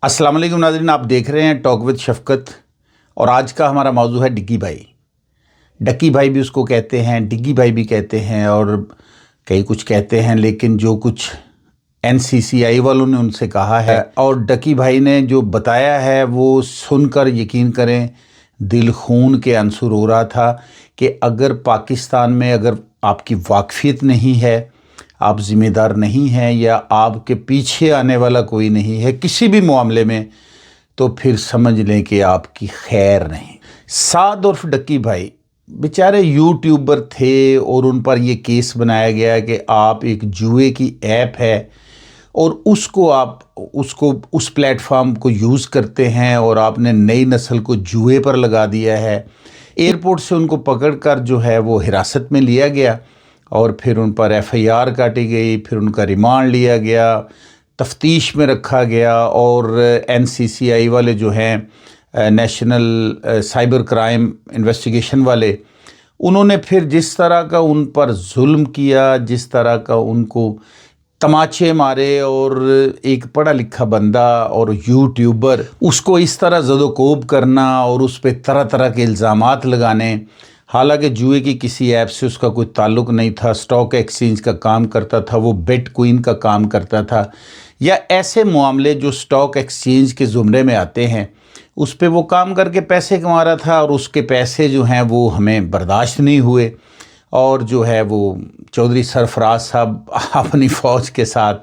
अस्सलाम वालेकुम नाज़रीन, आप देख रहे हैं टॉक विद शफ़क़त और आज का हमारा मौजू है डिग्गी भाई। डक्की भाई भी उसको कहते हैं, डिग्गी भाई भी कहते हैं और कई कुछ कहते हैं, लेकिन जो कुछ एनसीसीआई वालों ने उनसे कहा है और डक्की भाई ने जो बताया है वो सुनकर यकीन करें दिल खून के आंसू रो रहा था कि अगर पाकिस्तान में अगर आपकी वाकफियत नहीं है, आप ज़िम्मेदार नहीं हैं या आपके पीछे आने वाला कोई नहीं है किसी भी मामले में, तो फिर समझ लें कि आपकी खैर नहीं। साद उर्फ डक्की भाई बेचारे यूट्यूबर थे और उन पर ये केस बनाया गया कि आप एक जुए की ऐप है और उसको उस प्लेटफॉर्म को यूज़ करते हैं और आपने नई नस्ल को जुए पर लगा दिया है। एयरपोर्ट से उनको पकड़कर जो है वो हिरासत में लिया गया और फिर उन पर एफआईआर काटी गई, फिर उनका रिमांड लिया गया, तफ्तीश में रखा गया और एनसीसीआई वाले जो हैं नेशनल साइबर क्राइम इन्वेस्टिगेशन वाले, उन्होंने फिर जिस तरह का उन पर जुल्म किया, जिस तरह का उनको तमाचे मारे और एक पढ़ा लिखा बंदा और यूट्यूबर उसको इस तरह ज़दोकोब करना और उस पर तरह तरह के इल्ज़ामात लगाने, हालांकि जुए की किसी ऐप से उसका कोई ताल्लुक़ नहीं था, स्टॉक एक्सचेंज का काम करता था, वो बेट क्वीन का काम करता था या ऐसे मामले जो स्टॉक एक्सचेंज के ज़ुमरे में आते हैं उस पे वो काम करके पैसे कमा रहा था और उसके पैसे जो हैं वो हमें बर्दाश्त नहीं हुए और जो है वो चौधरी सरफराज साहब अपनी फ़ौज के साथ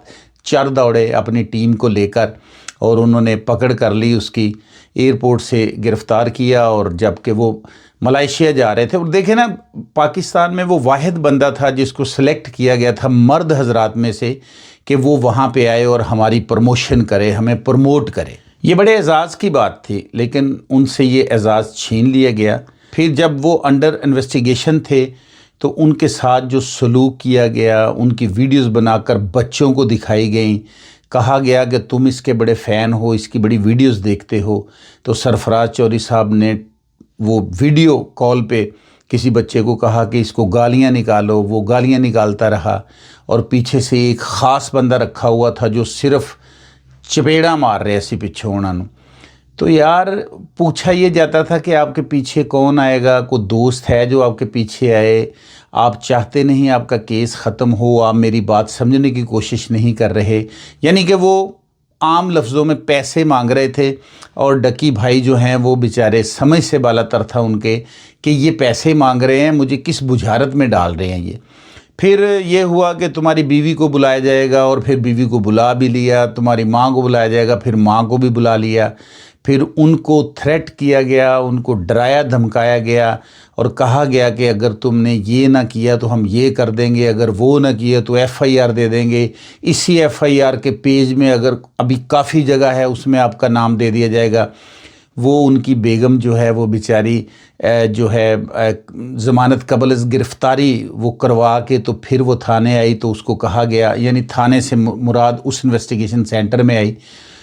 चढ़ दौड़े अपनी टीम को लेकर और उन्होंने पकड़ कर ली, उसकी एयरपोर्ट से गिरफ़्तार किया और जबकि वो मलेशिया जा रहे थे। और देखें ना, पाकिस्तान में वो वाहिद बंदा था जिसको सेलेक्ट किया गया था मर्द हजरात में से कि वो वहाँ पे आए और हमारी प्रमोशन करे, हमें प्रमोट करे। ये बड़े एजाज़ की बात थी, लेकिन उनसे ये एजाज़ छीन लिया गया। फिर जब वो अंडर इन्वेस्टिगेशन थे तो उनके साथ जो सलूक किया गया, उनकी वीडियोस बनाकर बच्चों को दिखाई गई, कहा गया कि तुम इसके बड़े फ़ैन हो, इसकी बड़ी वीडियोस देखते हो। तो सरफराज चौधरी साहब ने वो वीडियो कॉल पे किसी बच्चे को कहा कि इसको गालियां निकालो, वो गालियां निकालता रहा और पीछे से एक ख़ास बंदा रखा हुआ था जो सिर्फ चपेड़ा मार रहे ऐसी पीछे उन्होंने। तो यार पूछा ये जाता था कि आपके पीछे कौन आएगा, कोई दोस्त है जो आपके पीछे आए, आप चाहते नहीं आपका केस ख़त्म हो, आप मेरी बात समझने की कोशिश नहीं कर रहे। यानी कि वो आम लफ्ज़ों में पैसे मांग रहे थे और डक्की भाई जो हैं वो बेचारे समझ से बालातर था उनके कि ये पैसे मांग रहे हैं, मुझे किस बुझारत में डाल रहे हैं ये। फिर ये हुआ कि तुम्हारी बीवी को बुलाया जाएगा और फिर बीवी को बुला भी लिया, तुम्हारी माँ को बुलाया जाएगा, फिर माँ को भी बुला लिया। फिर उनको थ्रेट किया गया, उनको डराया धमकाया गया और कहा गया कि अगर तुमने ये ना किया तो हम ये कर देंगे, अगर वो ना किया तो एफआईआर दे देंगे। इसी एफआईआर के पेज में अगर अभी काफ़ी जगह है उसमें आपका नाम दे दिया जाएगा। वो उनकी बेगम जो है वो बेचारी जो है ज़मानत कबल गिरफ़्तारी वो करवा के तो फिर वो थाने आई तो उसको कहा गया, यानी थाने से मुराद उस इन्वेस्टिगेशन सेंटर में आई,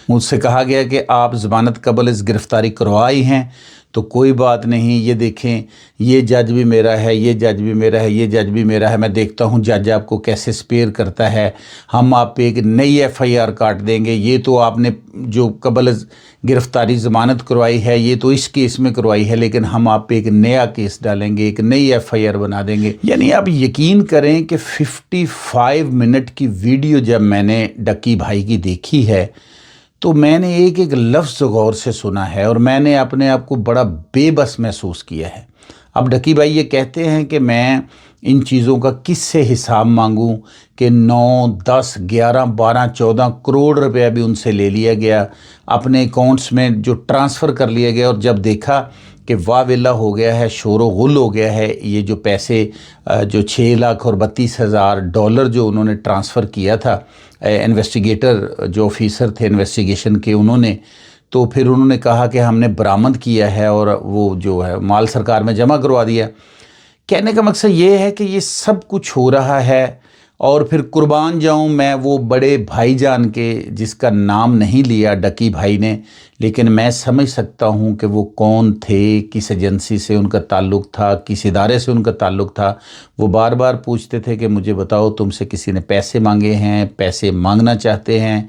मुझसे कहा गया कि आप ज़मानत कबल गिरफ़्तारी करवाई हैं तो कोई बात नहीं, ये देखें ये जज भी मेरा है, ये जज भी मेरा है, ये जज भी मेरा है, मैं देखता हूँ जज आपको कैसे स्पेयर करता है, हम आप पे एक नई एफआईआर काट देंगे। ये तो आपने जो कबल गिरफ़्तारी ज़मानत करवाई है ये तो इस केस में करवाई है, लेकिन हम आप पे एक नया केस डालेंगे, एक नई एफआईआर बना देंगे। यानी आप यकीन करें कि 55 मिनट की वीडियो जब मैंने डक्की भाई की देखी है तो मैंने एक एक लफ्ज़ गौर से सुना है और मैंने अपने आप को बड़ा बेबस महसूस किया है। अब डक्की भाई ये कहते हैं कि मैं इन चीज़ों का किससे हिसाब मांगूं कि 9, 10, 11, 12, 14 करोड़ रुपया भी उनसे ले लिया गया, अपने अकाउंट्स में जो ट्रांसफ़र कर लिया गया और जब देखा कि वाह वेला हो गया है, शोर गुल हो गया है, ये जो पैसे जो 6,32,000 डॉलर जो उन्होंने ट्रांसफ़र किया था इन्वेस्टिगेटर जो ऑफिसर थे इन्वेस्टिगेशन के, उन्होंने तो फिर उन्होंने कहा कि हमने बरामद किया है और वो जो है माल सरकार में जमा करवा दिया। कहने का मकसद ये है कि ये सब कुछ हो रहा है और फिर कुर्बान जाऊं मैं वो बड़े भाईजान के जिसका नाम नहीं लिया डक्की भाई ने, लेकिन मैं समझ सकता हूं कि वो कौन थे, किस एजेंसी से उनका ताल्लुक़ था, किस इदारे से उनका ताल्लुक़ था। वो बार बार पूछते थे कि मुझे बताओ तुमसे किसी ने पैसे मांगे हैं, पैसे मांगना चाहते हैं,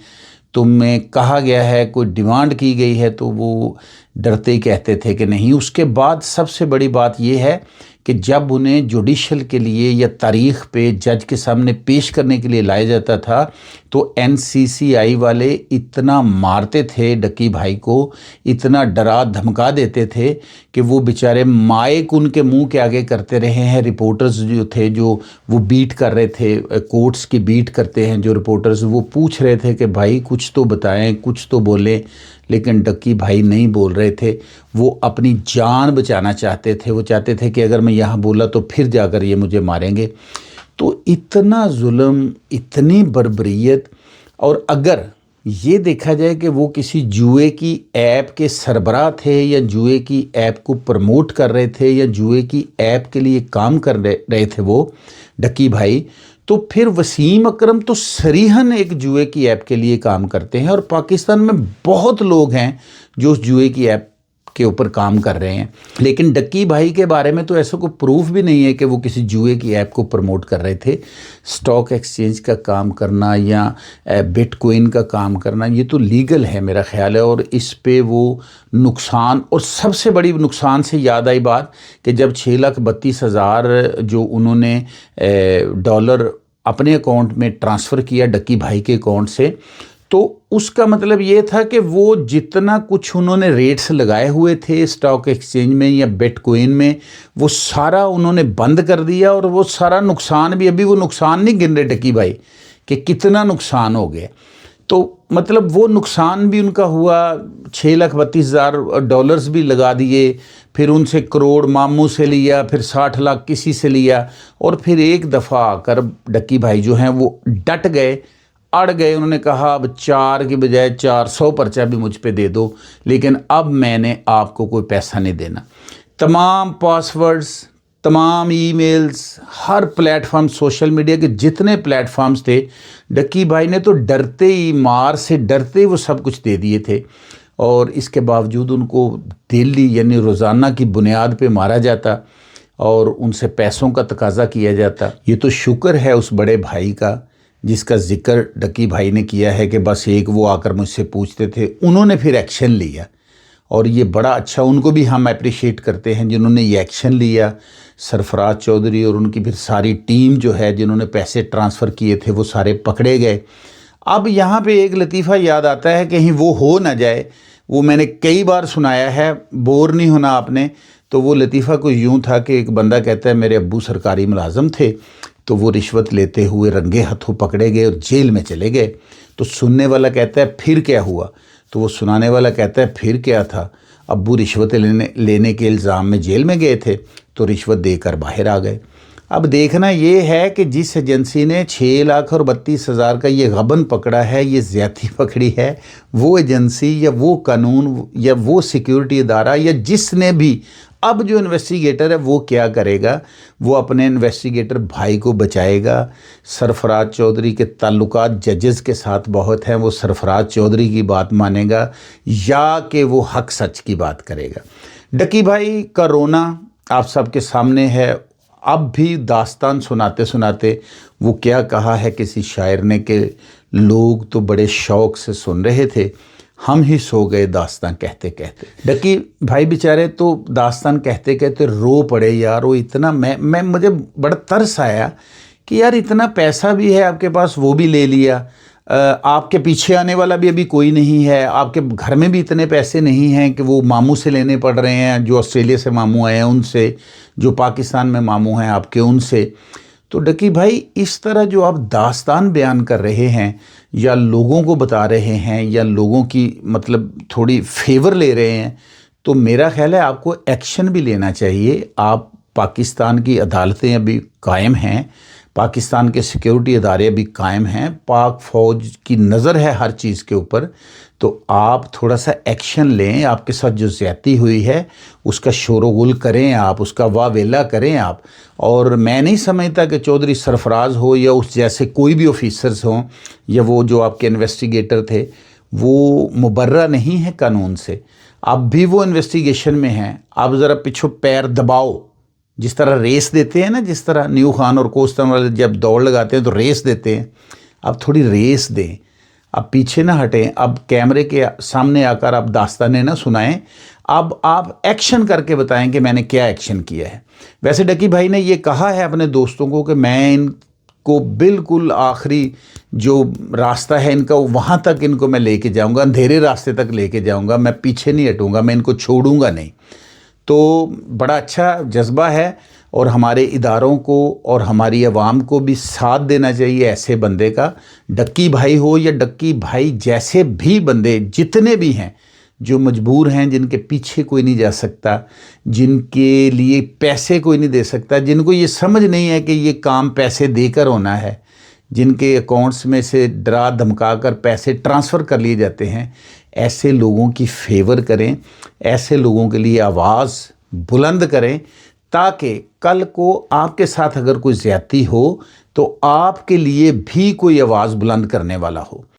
तुम्हें कहा गया है, कोई डिमांड की गई है, तो वो डरते ही कहते थे कि नहीं। उसके बाद सबसे बड़ी बात ये है कि जब उन्हें जुडिशल के लिए या तारीख पे जज के सामने पेश करने के लिए लाया जाता था तो NCCI वाले इतना मारते थे डक्की भाई को, इतना डरा धमका देते थे कि वो बेचारे माइक उनके मुंह के आगे करते रहे हैं। रिपोर्टर्स जो थे, जो वो बीट कर रहे थे, कोर्ट्स की बीट करते हैं जो रिपोर्टर्स, वो पूछ रहे थे कि भाई कुछ तो बताएं, कुछ तो बोलें, लेकिन डक्की भाई नहीं बोल रहे थे। वो अपनी जान बचाना चाहते थे। वो चाहते थे कि अगर मैं यहाँ बोला तो फिर जाकर ये मुझे मारेंगे। तो इतना जुल्म, इतनी बर्बरियत। और अगर ये देखा जाए कि वो किसी जुए की ऐप के सरबराह थे या जुए की ऐप को प्रमोट कर रहे थे या जुए की ऐप के लिए काम कर रहे थे वो डक्की भाई, तो फिर वसीम अकरम तो सरीहन एक जुए की ऐप के लिए काम करते हैं। और पाकिस्तान में बहुत लोग हैं जो उस जुए की ऐप के ऊपर काम कर रहे हैं, लेकिन डक्की भाई के बारे में तो ऐसा कोई प्रूफ भी नहीं है कि वो किसी जुए की ऐप को प्रमोट कर रहे थे। स्टॉक एक्सचेंज का काम करना या बिटकॉइन का काम करना, ये तो लीगल है मेरा ख्याल है। और इस पे वो नुकसान, और सबसे बड़ी नुकसान से याद आई बात कि जब 6,32,000 जो उन्होंने डॉलर अपने अकाउंट में ट्रांसफ़र किया डक्की भाई के अकाउंट से, तो उसका मतलब ये था कि वो जितना कुछ उन्होंने रेट्स लगाए हुए थे स्टॉक एक्सचेंज में या बिटकॉइन में, वो सारा उन्होंने बंद कर दिया। और वो सारा नुकसान भी, अभी वो नुकसान नहीं गिन रहे डक्की भाई कि कितना नुकसान हो गया। तो मतलब वो नुकसान भी उनका हुआ। 6,32,000 डॉलर्स भी लगा दिए, फिर उनसे करोड़ मामू से लिया, फिर 60 लाख किसी से लिया, और फिर एक दफ़ा आकर डक्की भाई जो हैं वो डट गए, अड़ गए। उन्होंने कहा अब 4 की बजाय 400 पर्चा भी मुझ पे दे दो, लेकिन अब मैंने आपको कोई पैसा नहीं देना। तमाम पासवर्ड्स, तमाम ईमेल्स, हर प्लेटफॉर्म, सोशल मीडिया के जितने प्लेटफॉर्म्स थे, डक्की भाई ने तो डरते ही, मार से डरते ही वो सब कुछ दे दिए थे। और इसके बावजूद उनको डेली यानी रोज़ाना की बुनियाद पे मारा जाता और उनसे पैसों का तकाजा किया जाता। ये तो शुक्र है उस बड़े भाई का जिसका जिक्र डक्की भाई ने किया है कि बस एक वो आकर मुझसे पूछते थे, उन्होंने फिर एक्शन लिया। और ये बड़ा अच्छा, उनको भी हम अप्रिशिएट करते हैं जिन्होंने ये एक्शन लिया। सरफराज चौधरी और उनकी फिर सारी टीम जो है जिन्होंने पैसे ट्रांसफ़र किए थे वो सारे पकड़े गए। अब यहाँ पे एक लतीफ़ा याद आता है, कहीं वो हो ना जाए, वो मैंने कई बार सुनाया है, बोर नहीं होना आपने। तो वो लतीफ़ा कुछ यूँ था कि एक बंदा कहता है मेरे अब्बू सरकारी मुलाजम थे, तो वो रिश्वत लेते हुए रंगे हाथों पकड़े गए और जेल में चले गए। तो सुनने वाला कहता है फिर क्या हुआ, तो वो सुनाने वाला कहता है फिर क्या था, अब्बू रिश्वत लेने के इल्ज़ाम में जेल में गए थे तो रिश्वत देकर बाहर आ गए। अब देखना ये है कि जिस एजेंसी ने 6,32,000 का ये गबन पकड़ा है, ये ज़्यादती पकड़ी है, वो एजेंसी या वो कानून या वो सिक्योरिटी इदारा या जिसने भी, अब जो इन्वेस्टिगेटर है वो क्या करेगा, वो अपने इन्वेस्टिगेटर भाई को बचाएगा। सरफराज चौधरी के ताल्लुकात जजेस के साथ बहुत हैं, वो सरफराज चौधरी की बात मानेगा या कि वो हक सच की बात करेगा। डक्की भाई का रोना आप सबके सामने है। अब भी दास्तान सुनाते सुनाते वो क्या कहा है किसी शायर ने कि लोग तो बड़े शौक़ से सुन रहे थे, हम ही सो गए दास्तान कहते कहते। डक्की भाई बेचारे तो दास्तान कहते कहते रो पड़े यार। वो इतना मैं मुझे बड़ा तरस आया कि यार इतना पैसा भी है आपके पास, वो भी ले लिया, आपके पीछे आने वाला भी अभी कोई नहीं है, आपके घर में भी इतने पैसे नहीं हैं कि वो मामू से लेने पड़ रहे हैं, जो ऑस्ट्रेलिया से मामू आए हैं उनसे, जो पाकिस्तान में मामू हैं आपके उनसे। तो डक्की भाई इस तरह जो आप दास्तान बयान कर रहे हैं या लोगों को बता रहे हैं या लोगों की मतलब थोड़ी फेवर ले रहे हैं, तो मेरा ख्याल है आपको एक्शन भी लेना चाहिए। आप, पाकिस्तान की अदालतें अभी कायम हैं, पाकिस्तान के सिक्योरिटी इदारे भी कायम हैं, पाक फ़ौज की नज़र है हर चीज़ के ऊपर, तो आप थोड़ा सा एक्शन लें। आपके साथ जो ज़्यादती हुई है उसका शोरगुल करें आप, उसका वावेला करें आप। और मैं नहीं समझता कि चौधरी सरफराज हो या उस जैसे कोई भी ऑफिसर्स हों या वो जो आपके इन्वेस्टिगेटर थे, वो मुबर्रा नहीं है कानून से। अब भी वो इन्वेस्टिगेशन में हैं। आप ज़रा पीछे पैर दबाओ, जिस तरह रेस देते हैं ना, जिस तरह न्यू खान और कोस्टन वाले जब दौड़ लगाते हैं तो रेस देते हैं, आप थोड़ी रेस दें। अब पीछे ना हटें, अब कैमरे के सामने आकर आप दास्तानें ना सुनाएं, अब आप एक्शन करके बताएं कि मैंने क्या एक्शन किया है। वैसे डक्की भाई ने ये कहा है अपने दोस्तों को कि मैं इनको बिल्कुल आखिरी जो रास्ता है इनका वहाँ तक इनको मैं लेके जाऊँगा, अंधेरे रास्ते तक लेके जाऊँगा, मैं पीछे नहीं हटूँगा, मैं इनको छोड़ूँगा नहीं। तो बड़ा अच्छा जज्बा है और हमारे इदारों को और हमारी आवाम को भी साथ देना चाहिए ऐसे बंदे का। डक्की भाई हो या डक्की भाई जैसे भी बंदे जितने भी हैं जो मजबूर हैं, जिनके पीछे कोई नहीं जा सकता, जिनके लिए पैसे कोई नहीं दे सकता, जिनको ये समझ नहीं है कि ये काम पैसे देकर होना है, जिनके अकाउंट्स में से डरा धमका कर पैसे ट्रांसफ़र कर लिए जाते हैं, ऐसे लोगों की फेवर करें, ऐसे लोगों के लिए आवाज़ बुलंद करें, ताकि कल को आपके साथ अगर कोई ज़्यादती हो तो आपके लिए भी कोई आवाज़ बुलंद करने वाला हो।